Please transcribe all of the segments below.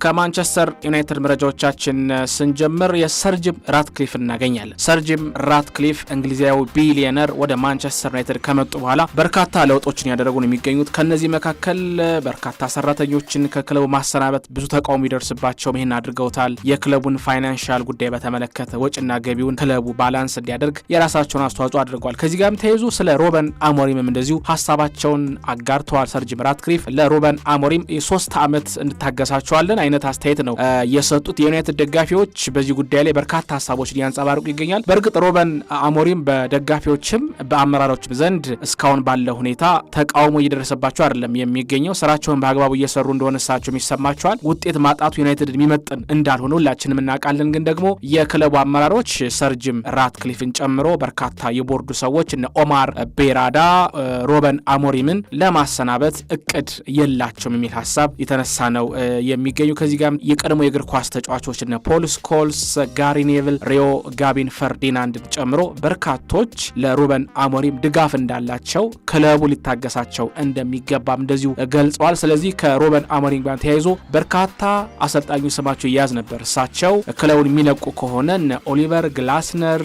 ከማንቸስተር ዩናይትድ መረጃዎቻችን ስንጀምር የሰር ጂም ራትክሊፍ እናገኛለን። ሰር ጂም ራትክሊፍ እንግሊዛዊ ቢሊየነር ወደ ማንቸስተር ዩናይትድ ከመጡ በኋላ በርካታ ለውጦችን ያደረጉ ነው የሚገኙት። ከነዚህ መካከል በርካታ ሰራተኞችን ከክለቡ ማሰናበት ብዙ ተቃውሞ ይደርስባቸው ይሄን አድርገውታል። የክለቡን ፋይናንሻል ጉዳይ በተመለከተ ወጪና ገቢውን ክለቡ ባላንስ እንዲያደርግ የራሳቸውን አስተዋጽኦ አድርገዋል። ከዚህ ጋርም ተያይዞ ስለ ሩበን አሞሪምም እንደዚሁ ሀሳባቸውን አጋርተዋል። ሰር ጂም ራትክሊፍ ለሩበን አሞሪም የ3 ዓመት እንድታገሳቸዋለን አይነት አስተያየት ነው የሰጡት። የዩናይትድ ደጋፊዎች በዚህ ጉዳይ ላይ በርካታ ሀሳቦችን ያንጸባርቁ ይገኛል። በእርግጥ ሩበን አሞሪም በደጋፊዎችም በአመራሮችም ዘንድ እስካሁን ባለው ሁኔታ ተቃውሞ እየደረሰባቸው አይደለም የሚገኘው። ስራቸውን በአግባቡ እየሰሩ እንደሆነ እሳቸው ይሰማቸዋል። ውጤት ማጣቱ ዩናይትድ የሚመጥን እንዳልሆነ ሁላችንም እናውቃለን። ግን ደግሞ የክለቡ አመራሮች ሰር ጂም ራትክሊፍን ጨምሮ በርካታ የቦርዱ ሰዎች እነ ኦማር ቤራዳ ሩበን አሞሪምን ለማሰናበት እቅድ የላቸውም የሚል ሀሳብ የተነሳ ነው የሚገኙ። ከዚህ ጋር የቀድሞ የእግር ኳስ ተጫዋቾች እነ ፖል ስኮልስ፣ ጋሪ ኔቭል፣ ሪዮ ጋቢን ፈርዲናንድን ጨምሮ በርካቶች ለሩበን አሞሪም ድጋፍ እንዳላቸው ክለቡ ሊታገሳቸው እንደሚገባም እንደዚሁ ገልጸዋል። ስለዚህ ከሩበን አሞሪም ጋር ተያይዞ በርካታ አሰልጣኞች ስማቸው ይያዝ ነበር። እሳቸው ክለቡን የሚለቁ ከሆነ እነ ኦሊቨር ግላስነር፣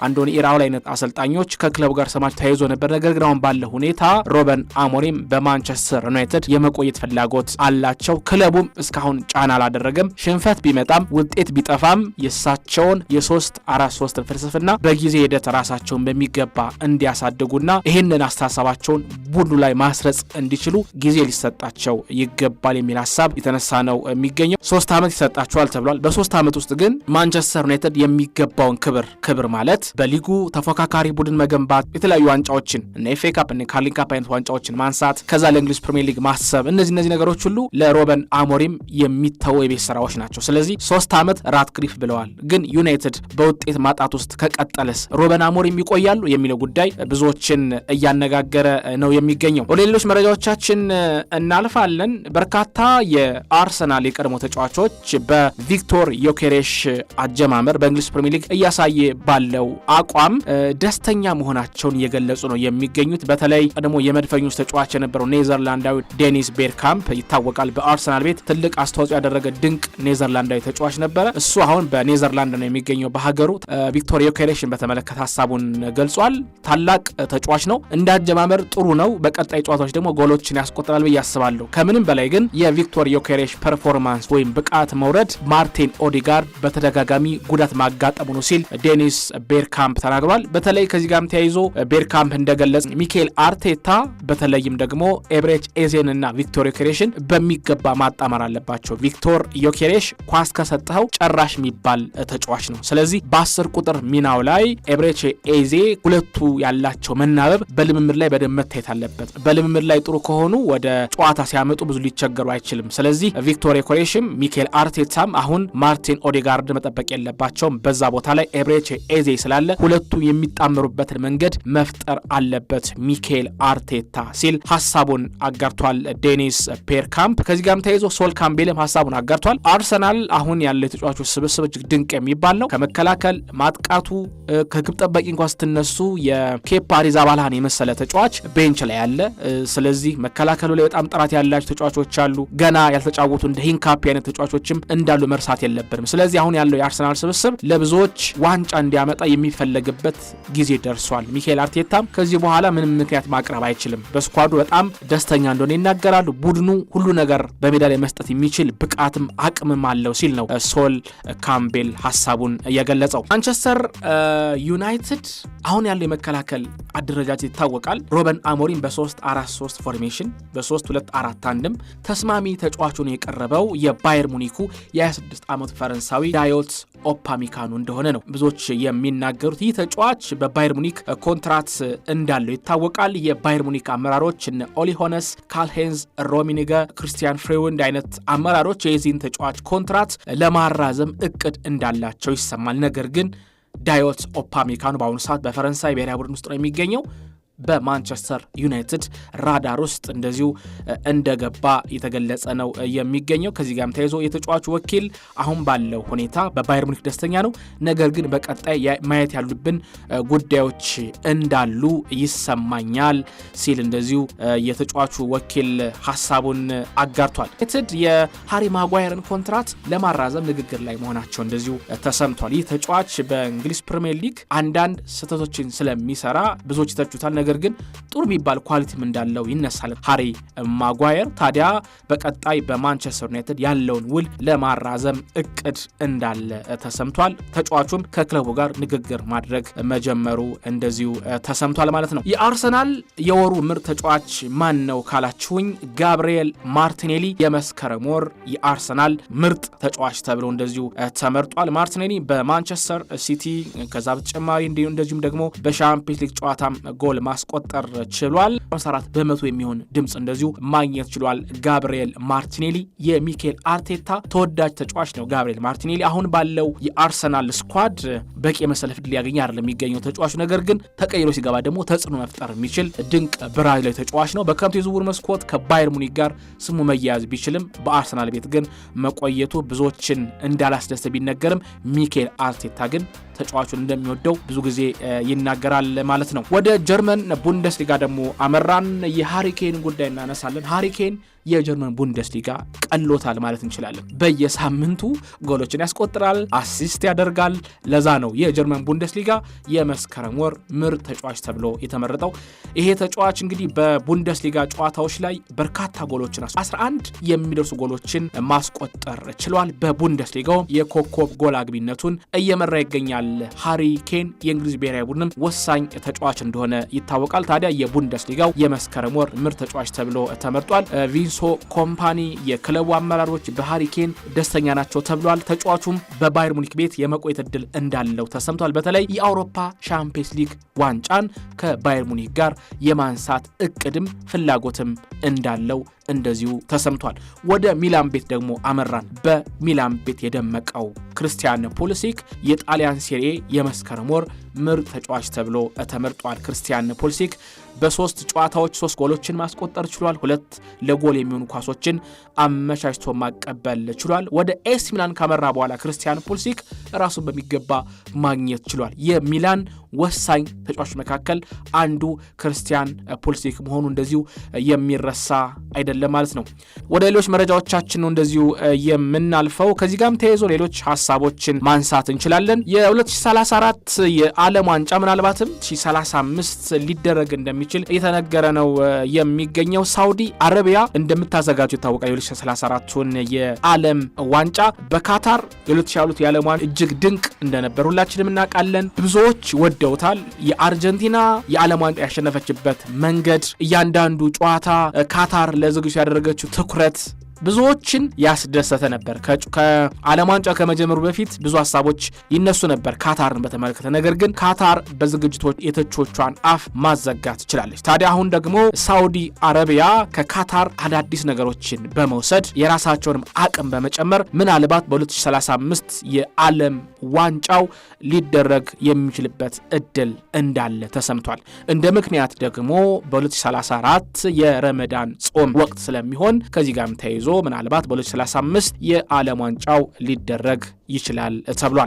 አንዶኒ ኢራኦላ አይነት አሰልጣኞች ከክለቡ ጋር ስማቸው ተያይዞ ነበር። ነገር ግን አሁን ባለው ሁኔታ ሩበን አሞሪም በማንቸስተር ዩናይትድ የመቆየት ፍላጎት አላቸው። ክለቡም እስካሁን ጫና አላደረገም። ሽንፈት ቢመጣም ውጤት ቢጠፋም የእሳቸውን የ3-4-3 ፍልስፍና በጊዜ ሂደት ራሳቸውን በሚገባ እንዲያሳድጉና ይህንን አስተሳሰባቸውን ቡድኑ ላይ ማስረጽ እንዲችሉ ጊዜ ሊሰጣቸው ይገባል የሚል ሀሳብ የተነሳ ነው የሚገኘው። 3 ዓመት ይሰጣቸዋል ተብሏል። በ3 ዓመት ውስጥ ግን ማንቸስተር ዩናይትድ የሚገባውን ክብር ማለት በሊጉ ተፎካካሪ ቡድን መገንባት፣ የተለያዩ ዋንጫዎችን እነ ኤፍኤ ካፕ እነ ካርሊንግ ካፕ አይነት ዋንጫዎችን ማንሳት፣ ከዛ ለእንግሊዝ ፕሪሚየር ሊግ ማሰብ፣ እነዚህ ነገሮች ሁሉ ለሩበን አሞሪም የሚተው የቤት ስራዎች ናቸው። ስለዚህ 3 ዓመት ራትክሊፍ ብለዋል። ግን ዩናይትድ በውጤት ማጣት ውስጥ ከቀጠለስ ሩበን አሞሪም ይቆያሉ የሚለው ጉዳይ ብዙዎችን እያነጋገረ ነው የሚገኘው። ወደ ሌሎች መረጃዎቻችን እናልፋለን። በርካታ የአርሰናል የቀድሞ ተጫዋቾች በቪክቶር ዮኬሬሽ አጀማመር በእንግሊዝ ፕሪሚየር ሊግ እያሳየ ባለው አቋም ደስተኛ መሆናቸውን እየገለጹ ነው የሚገኙት። በተለይ ቀድሞ የመድፈኞች ተጫዋች የነበረው ኔዘርላንዳዊ ዴኒስ ቤርካምፕ ይታወቃል። በአርሰናል ቤት ትልቅ አስተዋጽኦ ያደረገ ድንቅ ኔዘርላንዳዊ ተጫዋች ነበረ። እሱ አሁን በኔዘርላንድ ነው የሚገኘው በሀገሩ። ቪክቶር ዮኬሬሽን በተመለከተ ሀሳቡን ገልጿል። ታላቅ ተጫዋች ነው፣ እንዳጀማመር ጥሩ ነው፣ በቀጣይ ጨዋታዎች ደግሞ ጎሎችን ያስቆጥራል ብዬ አስባለሁ። ከምንም በላይ ግን የቪክቶር ዮኬሬሽ ፐርፎርማንስ ወይም ብቃት መውረድ ማርቲን ኦዲጋርድ በተደጋጋሚ ጉዳት ማጋጠሙ ነው ሲል ዴኒስ ቤርካምፕ ተናግሯል። በተለይ ከዚህ ጋርም ተያይዞ ቤርካምፕ እንደገለጽ ሚኬል አርቴታ በተለይም ደግሞ ኤብሬች ኤዜን እና ቪክቶር ዮኬሬሽን በሚገባ ማጣመር አለባቸው። ቪክቶር ዮኬሬሽ ኳስ ከሰጠኸው ጨራሽ የሚባል ተጫዋች ነው። ስለዚህ በ10 ቁጥር ሚናው ላይ ኤብሬች ኤዜ ሁለቱ ያላቸው መናበብ በልምምድ ላይ በደንብ መታየት አለበት። በልምምድ ላይ ጥሩ ከሆኑ ወደ ጨዋታ ሲያመጡ ብዙ ሊቸገሩ አይችልም። ስለዚህ ቪክቶር ዮኬሬሽም ሚኬል አርቴታም አሁን ማርቲን ኦዴጋርድ መጠበቅ የለባቸውም። በዛ ቦታ ላይ ኤብሬች ኤዜ ስላለ ሁለቱ የሚጣመሩበትን መንገድ መፍጠር አለበት ሚኬል አርቴታ ሲል ሀሳቡን አጋርቷል ዴኒስ ቤርካምፕ። ከዚህ ጋርም ተያይዞ ሶል ካምቤልም ሀሳቡን አጋርቷል። አርሰናል አሁን ያለው የተጫዋቾች ስብስብ እጅግ ድንቅ የሚባል ነው። ከመከላከል ማጥቃቱ፣ ከግብ ጠባቂ እንኳን ስትነሱ የኬፓ አሪዛባላህን የመሰለ ተጫዋች ቤንች ላይ ያለ። ስለዚህ መከላከሉ ላይ በጣም ጥራት ያላቸው ተጫዋቾች አሉ። ገና ያልተጫወቱ እንደ ሂንካፒ አይነት ተጫዋቾችም እንዳሉ መርሳት የለብንም። ስለዚህ አሁን ያለው የአርሰናል ስብስብ ለብዙዎች ዋንጫ እንዲያመጣ የሚፈለግበት ጊዜ ደርሷል። ሚኬል አርቴታም ከዚህ በኋላ ምንም ምክንያት ማቅረብ አይችልም። በስኳዱ በጣም ደስተኛ እንደሆነ ይናገራሉ። ቡድኑ ሁሉ ነገር በሜዳ ላይ መስጠት የሚችል ብቃትም አቅምም አለው ሲል ነው ሶል ካምቤል ሀሳቡን የገለጸው። ማንቸስተር ዩናይትድ አሁን ያለው የመከላከል አደረጃጀት ይታወቃል። ሩበን አሞሪም በ3-4-3 ፎርሜሽን በ3-2-4-1 ተስማሚ ተጫዋቹን የቀረበው የባየር ሙኒኩ የ26 ዓመት ፈረንሳዊ ዳዮት ኦፓሚካኑ እንደሆነ ነው ብዙዎች የሚናገሩት። ይህ ተጫዋች በባየር ሙኒክ ኮንትራት እንዳለው ይታወቃል። የባየር ሙኒክ አመራሮች እነ ኦሊ ሆነስ፣ ካልሄንዝ ሮሚኒገ፣ ክሪስቲያን ፍሬውንድ አይነት አመራሮች የዚህን ተጫዋች ኮንትራት ለማራዘም እቅድ እንዳላቸው ይሰማል። ነገር ግን ዳዮት ኦፓሚካኑ በአሁኑ ሰዓት በፈረንሳይ ብሔራዊ ቡድን ውስጥ ነው የሚገኘው። በማንቸስተር ዩናይትድ ራዳር ውስጥ እንደዚሁ እንደገባ የተገለጸ ነው የሚገኘው። ከዚህ ጋርም ተያይዞ የተጫዋቹ ወኪል አሁን ባለው ሁኔታ በባየር ሙኒክ ደስተኛ ነው፣ ነገር ግን በቀጣይ ማየት ያሉብን ጉዳዮች እንዳሉ ይሰማኛል ሲል እንደዚሁ የተጫዋቹ ወኪል ሐሳቡን አጋርቷል። ዩናይትድ የሃሪ ማጓየርን ኮንትራት ለማራዘም ንግግር ላይ መሆናቸው እንደዚሁ ተሰምቷል። ይህ ተጫዋች በእንግሊዝ ፕሪሚየር ሊግ አንዳንድ ስህተቶችን ስለሚሰራ ብዙዎች ይተቹታል፣ ነገር ግን ጥሩ የሚባል ኳሊቲም እንዳለው ይነሳል። ሃሪ ማጓየር ታዲያ በቀጣይ በማንቸስተር ዩናይትድ ያለውን ውል ለማራዘም እቅድ እንዳለ ተሰምቷል። ተጫዋቹም ከክለቡ ጋር ንግግር ማድረግ መጀመሩ እንደዚሁ ተሰምቷል ማለት ነው። የአርሰናል የወሩ ምርጥ ተጫዋች ማን ነው ካላችሁኝ ጋብሪኤል ማርቲኔሊ የመስከረም ወር የአርሰናል ምርጥ ተጫዋች ተብሎ እንደዚሁ ተመርጧል። ማርቲኔሊ በማንቸስተር ሲቲ ከዛ በተጨማሪ እንደዚሁም ደግሞ በሻምፒዮንስ ሊግ ጨዋታም ጎል ማስቆጠር ችሏል። 54% የሚሆን ድምጽ እንደዚሁ ማግኘት ችሏል። ጋብሪኤል ማርቲኔሊ የሚኬል አርቴታ ተወዳጅ ተጫዋች ነው። ጋብሪኤል ማርቲኔሊ አሁን ባለው የአርሰናል ስኳድ በቂ መሰለፍ ዕድል ያገኘ አይደለም የሚገኘው ተጫዋቹ፣ ነገር ግን ተቀይሮ ሲገባ ደግሞ ተጽዕኖ መፍጠር የሚችል ድንቅ ብራዚላዊ ተጫዋች ነው። በክረምቱ የዝውውር መስኮት ከባየር ሙኒክ ጋር ስሙ መያያዝ ቢችልም በአርሰናል ቤት ግን መቆየቱ ብዙዎችን እንዳላስደሰተ ቢነገርም ሚኬል አርቴታ ግን ተጫዋቹን እንደሚወደው ብዙ ጊዜ ይናገራል ማለት ነው። ወደ ጀርመን ቡንደስሊጋ ደግሞ አመራን። የሃሪኬን ጉዳይ እናነሳለን። ሃሪኬን የጀርመን ቡንደስሊጋ ቀሎታል ማለት እንችላለን። በየሳምንቱ ጎሎችን ያስቆጥራል፣ አሲስት ያደርጋል። ለዛ ነው የጀርመን ቡንደስሊጋ የመስከረም ወር ምርጥ ተጫዋች ተብሎ የተመረጠው። ይሄ ተጫዋች እንግዲህ በቡንደስሊጋ ጨዋታዎች ላይ በርካታ ጎሎችን 11 የሚደርሱ ጎሎችን ማስቆጠር ችሏል። በቡንደስሊጋው የኮከብ ጎል አግቢነቱን እየመራ ይገኛል። ሃሪ ኬን የእንግሊዝ ብሔራዊ ቡድንም ወሳኝ ተጫዋች እንደሆነ ይታወቃል። ታዲያ የቡንደስሊጋው የመስከረም ወር ምርጥ ተጫዋች ተብሎ ተመርጧል። ቪንሶ ኮምፓኒ የክለቡ አመራሮች በሃሪ ኬን ደስተኛ ናቸው ተብሏል። ተጫዋቹም በባየር ሙኒክ ቤት የመቆየት ዕድል እንዳለው ተሰምቷል። በተለይ የአውሮፓ ሻምፒዮንስ ሊግ ዋንጫን ከባየር ሙኒክ ጋር የማንሳት እቅድም ፍላጎትም እንዳለው እንደዚሁ ተሰምቷል። ወደ ሚላን ቤት ደግሞ አመራን። በሚላን ቤት የደመቀው ክርስቲያን ፑሊሲክ የጣሊያን ሴሪኤ የመስከረም ወር ምርጥ ተጫዋች ተብሎ ተመርጧል። ክርስቲያን ፑሊሲክ በ3 ጨዋታዎች 3 ጎሎችን ማስቆጠር ችሏል። 2 ለጎል የሚሆኑ ኳሶችን አመቻችቶ ማቀበል ችሏል። ወደ ኤሲ ሚላን ካመራ በኋላ ክርስቲያን ፑሊሲክ ራሱን በሚገባ ማግኘት ችሏል። የሚላን ወሳኝ ተጫዋች መካከል አንዱ ክርስቲያን ፑሊሲክ መሆኑ እንደዚሁ የሚረሳ አይደለም ማለት ነው። ወደ ሌሎች መረጃዎቻችን ነው እንደዚሁ የምናልፈው። ከዚህ ጋርም ተያይዞ ሌሎች ሐሳቦችን ማንሳት እንችላለን። የ2034 የዓለም ዋንጫ ምናልባትም 2035 ሊደረግ እንደሚችል እየተነገረ ነው የሚገኘው። ሳውዲ አረቢያ እንደምታዘጋጀው ይታወቃል። የ2034ቱን የዓለም ዋንጫ በካታር የ2022 የዓለም ዋንጫ እጅግ ድንቅ እንደነበር ሁላችንም እናውቃለን። ብዙዎች ወደውታል። የአርጀንቲና የዓለም ዋንጫ ያሸነፈችበት መንገድ፣ እያንዳንዱ ጨዋታ ካታር ለዝግጅቱ ያደረገችው ትኩረት ብዙዎችን ያስደሰተ ነበር። ከዓለም ዋንጫ ከመጀመሩ በፊት ብዙ ሀሳቦች ይነሱ ነበር ካታርን በተመለከተ። ነገር ግን ካታር በዝግጅቶች የተቾቿን አፍ ማዘጋት ትችላለች። ታዲያ አሁን ደግሞ ሳውዲ አረቢያ ከካታር አዳዲስ ነገሮችን በመውሰድ የራሳቸውንም አቅም በመጨመር ምናልባት በ2035 የዓለም ዋንጫው ሊደረግ የሚችልበት እድል እንዳለ ተሰምቷል። እንደ ምክንያት ደግሞ በ2034 የረመዳን ጾም ወቅት ስለሚሆን ከዚህ ጋርም ተያይዞ ምናልባት በ2035 የዓለም ዋንጫው ሊደረግ ይችላል ተብሏል።